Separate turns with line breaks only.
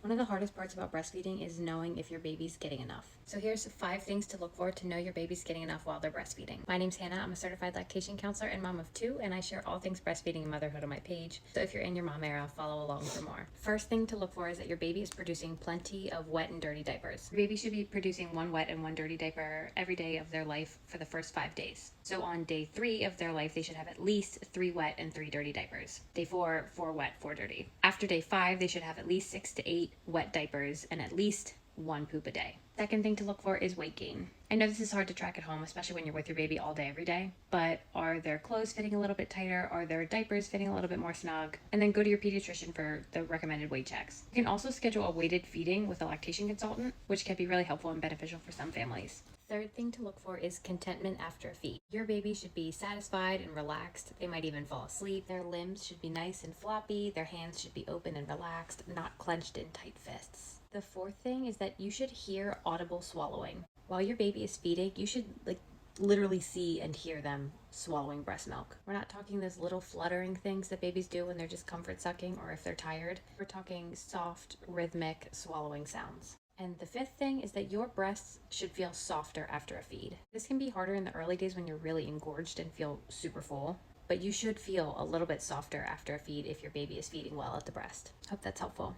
One of the hardest parts about breastfeeding is knowing if your baby's getting enough. So here's 5 things to look for to know your baby's getting enough while they're breastfeeding. My name's Hannah. I'm a certified lactation counselor and mom of 2, and I share all things breastfeeding and motherhood on my page. So if you're in your mom era, follow along for more. First thing to look for is that your baby is producing plenty of wet and dirty diapers. Your baby should be producing 1 wet and 1 dirty diaper every day of their life for the first 5 days. So on day 3 of their life, they should have at least 3 wet and 3 dirty diapers. Day 4, 4 wet, 4 dirty. After day 5, they should have at least 6 to 8 wet diapers and at least 1 poop a day. Second thing to look for is weight gain. I know this is hard to track at home, especially when you're with your baby all day, every day, but are their clothes fitting a little bit tighter? Are their diapers fitting a little bit more snug? And then go to your pediatrician for the recommended weight checks. You can also schedule a weighted feeding with a lactation consultant, which can be really helpful and beneficial for some families. Third thing to look for is contentment after a feed. Your baby should be satisfied and relaxed. They might even fall asleep. Their limbs should be nice and floppy. Their hands should be open and relaxed, not clenched in tight fists. The fourth thing is that you should hear audible swallowing. While your baby is feeding, you should literally see and hear them swallowing breast milk. We're not talking those little fluttering things that babies do when they're just comfort sucking or if they're tired. We're talking soft, rhythmic swallowing sounds. And the fifth thing is that your breasts should feel softer after a feed. This can be harder in the early days when you're really engorged and feel super full, but you should feel a little bit softer after a feed if your baby is feeding well at the breast. Hope that's helpful.